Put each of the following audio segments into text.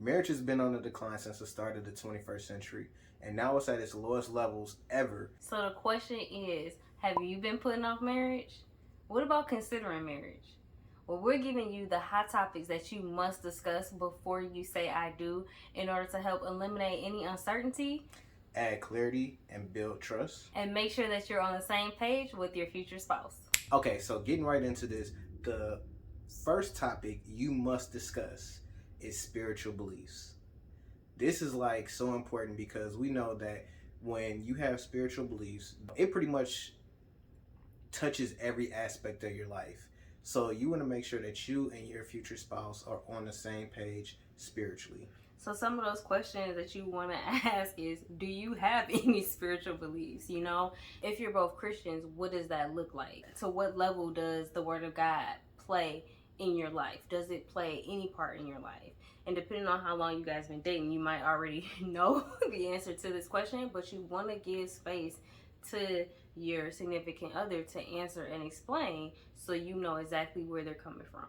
Marriage has been on the decline since the start of the 21st century, and now it's at its lowest levels ever. So the question is, have you been putting off marriage? What about considering marriage? Well, we're giving you the hot topics that you must discuss before you say I do in order to help eliminate any uncertainty, Add clarity and build trust. and make sure that you're on the same page with your future spouse. Okay, so getting right into this, the first topic you must discuss is spiritual beliefs. This is like so important because we know that when you have spiritual beliefs, it pretty much touches every aspect of your life. So you want to make sure that you and your future spouse are on the same page spiritually. So some of those questions that you want to ask is, do you have any spiritual beliefs? You know, if you're both Christians, what does that look like? To what level does the Word of God play in your life? Does it play any part in your life? And depending on how long you guys been dating, you might already know the answer to this question, but you want to give space to your significant other to answer and explain so you know exactly where they're coming from.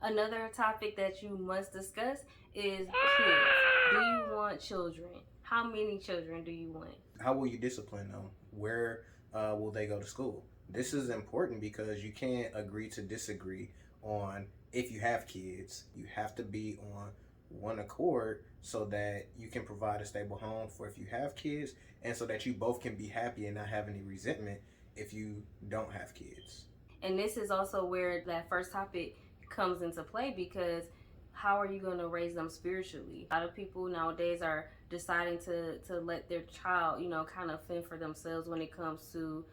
Another topic that you must discuss is kids. Do you want children? How many children do you want? How will you discipline them? Where will they go to school? This is important because you can't agree to disagree on if you have kids. You have to be on one accord so that you can provide a stable home for if you have kids, and so that you both can be happy and not have any resentment if you don't have kids. And this is also where that first topic comes into play, because how are you going to raise them spiritually? A lot of people nowadays are deciding to let their child, you know, kind of fend for themselves when it comes to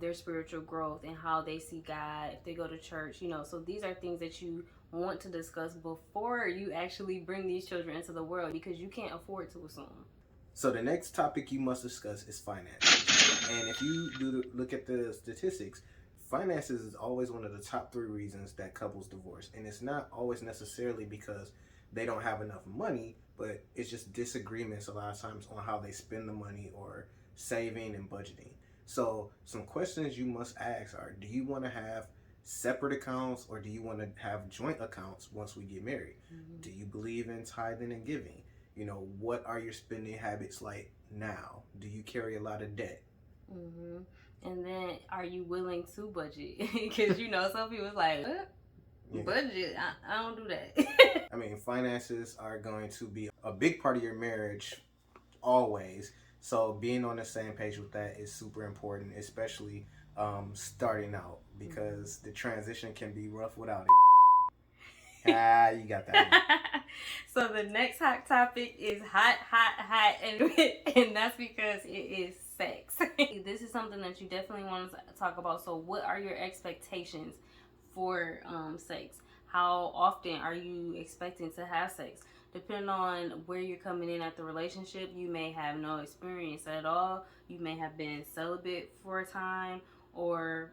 their spiritual growth and how they see God, if they go to church, you know. So these are things that you want to discuss before you actually bring these children into the world, because you can't afford to assume. So the next topic you must discuss is finances. And if you look at the statistics, finances is always one of the top 3 reasons that couples divorce. And it's not always necessarily because they don't have enough money, but it's just disagreements a lot of times on how they spend the money or saving and budgeting. So some questions you must ask are, do you want to have separate accounts or do you want to have joint accounts once we get married? Mm-hmm. Do you believe in tithing and giving? You know, what are your spending habits like now? Do you carry a lot of debt? Mm-hmm. And then, are you willing to budget? Because, you know, some people like, budget? I don't do that. I mean, finances are going to be a big part of your marriage always. So being on the same page with that is super important, especially starting out, because the transition can be rough without it. You got that. So the next hot topic is hot, and that's because it is sex. This is something that you definitely want to talk about. So what are your expectations for sex? How often are you expecting to have sex? Depending on where you're coming in at the relationship, you may have no experience at all. You may have been celibate for a time or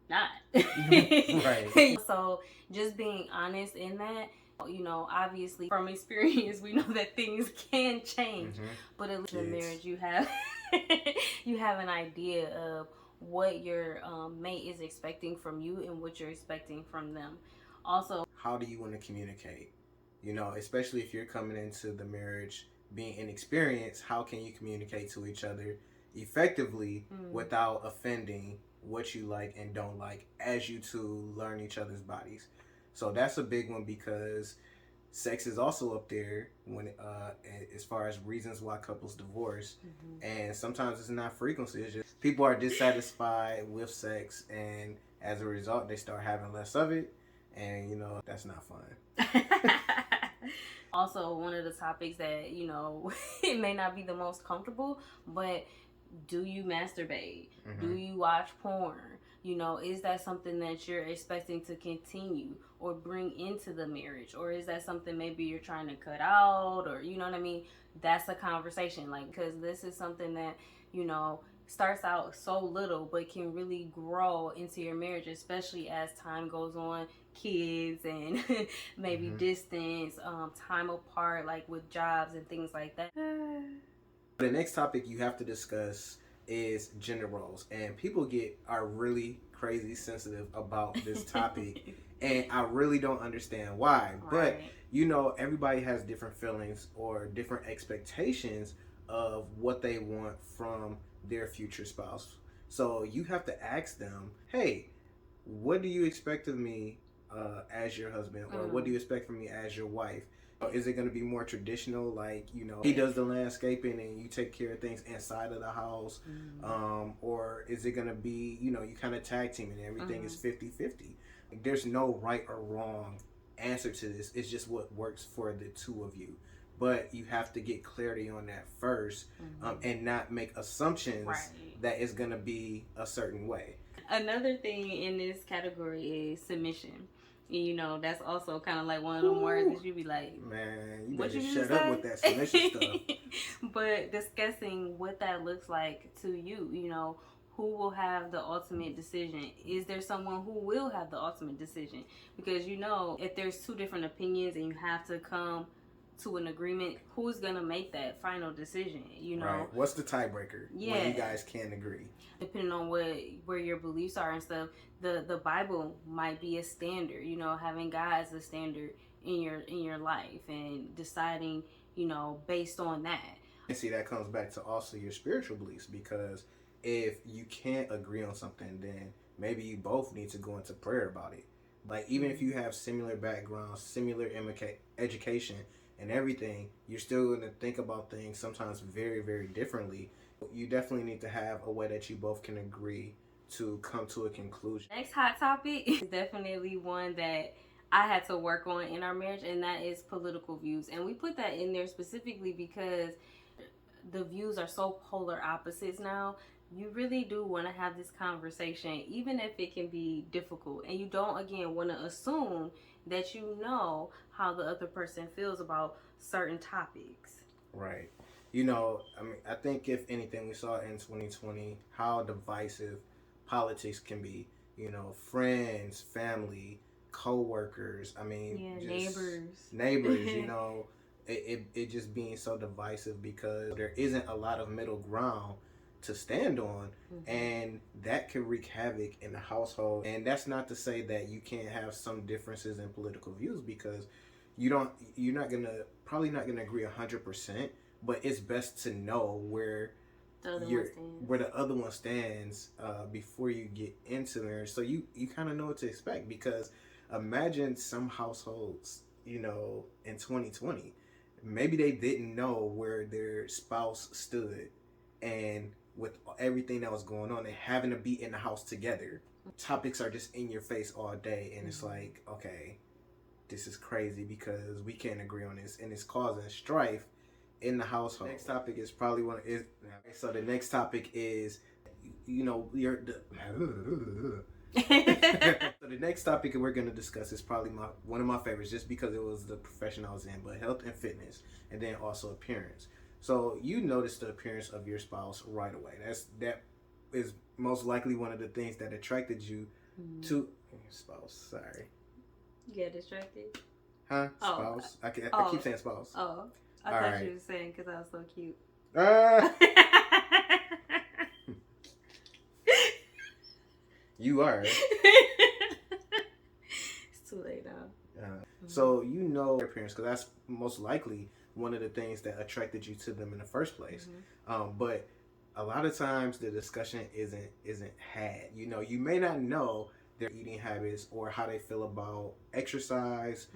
not. Right. So just being honest in that, you know, obviously from experience, we know that things can change. Mm-hmm. But at least in marriage, you have you have an idea of what your mate is expecting from you and what you're expecting from them. Also, how do you want to communicate? You know, especially if you're coming into the marriage being inexperienced, how can you communicate to each other effectively without offending what you like and don't like as you two learn each other's bodies? So that's a big one, because sex is also up there when as far as reasons why couples divorce. Mm-hmm. And sometimes it's not frequency, it's just people are dissatisfied with sex, and as a result they start having less of it, and you know, that's not fun. Also, one of the topics that, you know, it may not be the most comfortable, but do you masturbate? Mm-hmm. Do you watch porn? You know, is that something that you're expecting to continue or bring into the marriage? Or is that something maybe you're trying to cut out? Or, you know what I mean? That's a conversation. Like, because this is something that, you know, starts out so little but can really grow into your marriage, especially as time goes on, kids and maybe distance, time apart, like with jobs and things like that. The next topic you have to discuss is gender roles, and people are really crazy sensitive about this topic And I really don't understand why. Right. But, you know, everybody has different feelings or different expectations of what they want from their future spouse. So you have to ask them, hey, what do you expect of me as your husband? Or what do you expect from me as your wife? Is it going to be more traditional, like, you know, he does the landscaping and you take care of things inside of the house? Or is it going to be, you know, you kind of tag team and everything is 50-50? There's no right or wrong answer to this. It's just what works for the two of you. But you have to get clarity on that first, and not make assumptions that it's going to be a certain way. Another thing in this category is submission. You know, that's also kind of like one of them words that you be like, man, you better shut up with that submission stuff. But discussing what that looks like to you, you know, who will have the ultimate decision? Is there someone who will have the ultimate decision? Because, you know, if there's two different opinions and you have to come to an agreement, who's gonna make that final decision? You know, right. What's the tiebreaker when you guys can't agree? Depending on where your beliefs are and stuff, the Bible might be a standard. You know, having God as a standard in your life and deciding, you know, based on that. And see, that comes back to also your spiritual beliefs, because if you can't agree on something, then maybe you both need to go into prayer about it. Like, even if you have similar backgrounds, similar education and everything, you're still going to think about things sometimes very, very differently. You definitely need to have a way that you both can agree to come to a conclusion. Next hot topic is definitely one that I had to work on in our marriage, and that is political views. And we put that in there specifically because the views are so polar opposites now. You really do want to have this conversation, even if it can be difficult. And you don't, again, want to assume that you know how the other person feels about certain topics. Right. You know, I mean, I think if anything, we saw in 2020 how divisive politics can be. You know, friends, family, co-workers, I mean, just neighbors, you know, it just being so divisive because there isn't a lot of middle ground to stand on, and that can wreak havoc in the household. And that's not to say that you can't have some differences in political views, because you're probably not gonna agree 100%, but it's best to know where the other one stands before you get into marriage, so you kind of know what to expect. Because imagine some households, you know, in 2020, maybe they didn't know where their spouse stood, and with everything that was going on and having to be in the house together, topics are just in your face all day, and it's like, okay, this is crazy because we can't agree on this, and it's causing strife in the household. Next topic is probably so the next topic is, you know, so the next topic we're going to discuss is probably one of my favorites, just because it was the profession I was in, but health and fitness, and then also appearance. So you notice the appearance of your spouse right away. That is most likely one of the things that attracted you to spouse. Sorry. You got distracted? Huh? Spouse? I keep saying spouse. Oh, I thought you were saying because I was so cute. You are. It's too late now. So you know their appearance, because that's most likely one of the things that attracted you to them in the first place. But a lot of times the discussion isn't had. You know, you may not know their eating habits or how they feel about exercise,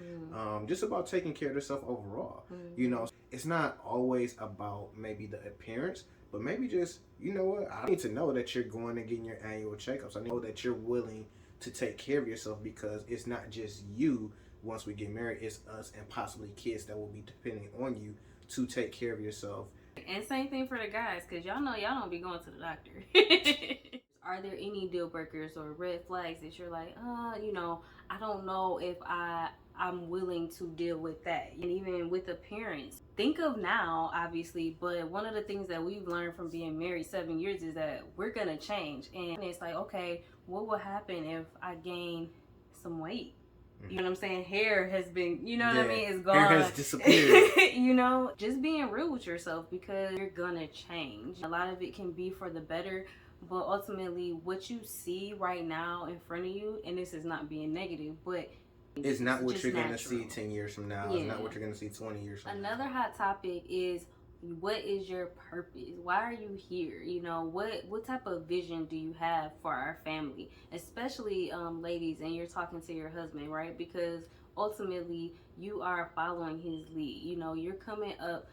just about taking care of themselves overall. You know, it's not always about maybe the appearance, but maybe just, you know what, I need to know that you're going and getting your annual checkups. I know that you're willing to take care of yourself, because it's not just you. Once we get married, it's us and possibly kids that will be depending on you to take care of yourself. And same thing for the guys, because y'all know y'all don't be going to the doctor. Are there any deal breakers or red flags that you're like, you know, I don't know if I'm willing to deal with that? And even with appearance, think of now, obviously, but one of the things that we've learned from being married 7 years is that we're gonna change. And it's like, okay, what will happen if I gain some weight? You know what I'm saying? Hair has been, you know what I mean? It's gone. Hair has disappeared. You know, just being real with yourself, because you're gonna change. A lot of it can be for the better, But ultimately, what you see right now in front of you, and this is not being negative, but it's not what you're going to natural. see 10 years from now. Yeah. It's not what you're going to see 20 years from now. Another hot topic is, what is your purpose? Why are you here? You know, what type of vision do you have for our family? Especially ladies, and you're talking to your husband, right? Because ultimately you are following his lead. You know, you're coming up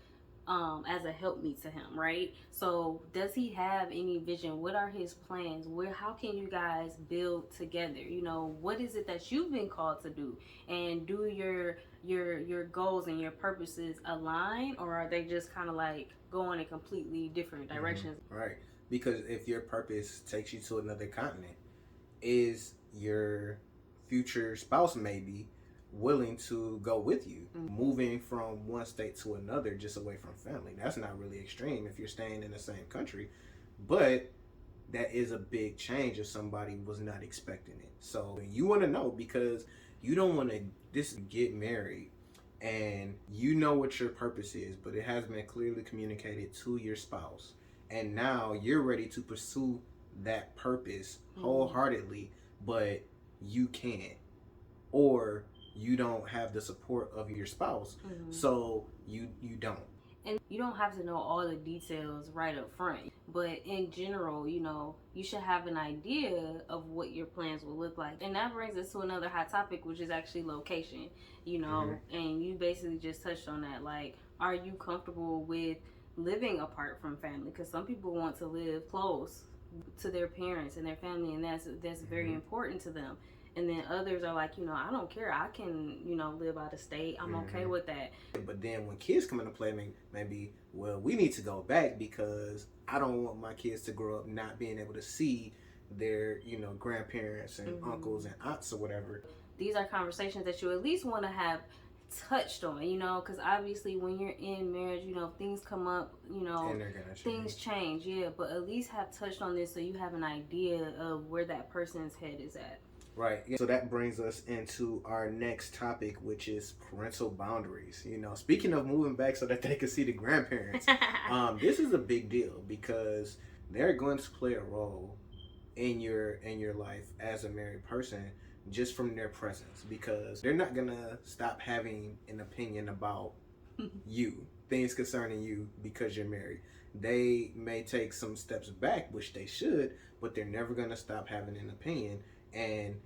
as a helpmeet to him, right? So does he have any vision? What are his plans? How can you guys build together? You know, what is it that you've been called to do? And do your goals and your purposes align, or are they just kind of like going in completely different directions? Right. Because if your purpose takes you to another continent, is your future spouse maybe willing to go with you, moving from one state to another just away from family? That's not really extreme if you're staying in the same country, but that is a big change if somebody was not expecting it. So you want to know, because you don't want to just get married and you know what your purpose is, but it has been clearly communicated to your spouse, and now you're ready to pursue that purpose wholeheartedly, but you can't, or you don't have the support of your spouse, so you don't. And you don't have to know all the details right up front, but in general, you know, you should have an idea of what your plans will look like. And that brings us to another hot topic, which is actually location, you know. And you basically just touched on that. Like, are you comfortable with living apart from family? Because some people want to live close to their parents and their family, and that's very important to them. And then others are like, you know, I don't care. I can, you know, live out of state. I'm okay with that. But then when kids come into play, maybe, well, we need to go back because I don't want my kids to grow up not being able to see their, you know, grandparents and uncles and aunts or whatever. These are conversations that you at least want to have touched on, you know, because obviously when you're in marriage, you know, things come up, you know, and they're gonna change. Things change, yeah, but at least have touched on this so you have an idea of where that person's head is at. Right. So that brings us into our next topic, which is parental boundaries. You know, speaking of moving back so that they can see the grandparents, this is a big deal because they're going to play a role in your life as a married person just from their presence, because they're not gonna stop having an opinion about you, things concerning you, because you're married. They may take some steps back, which they should, but they're never gonna stop having an opinion. And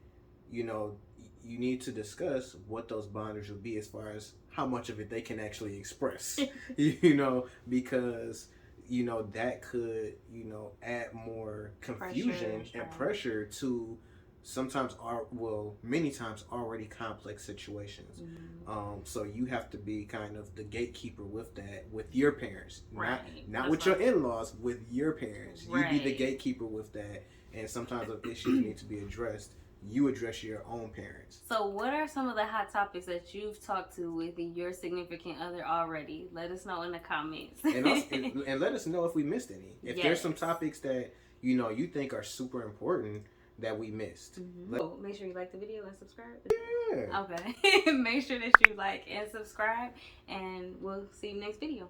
you know, you need to discuss what those boundaries will be as far as how much of it they can actually express. You know, because you know that could, you know, add more confusion and pressure to sometimes many times already complex situations. So you have to be kind of the gatekeeper with that, with your parents, not with your in-laws, with your parents. You be the gatekeeper with that, and sometimes if issues need to be addressed, you address your own parents. So what are some of the hot topics that you've talked to with your significant other already? Let us know in the comments. and let us know if we missed any. If there's some topics that, you know, you think are super important that we missed. Make sure you like the video and subscribe. Yeah. Okay. Make sure that you like and subscribe, and we'll see you next video.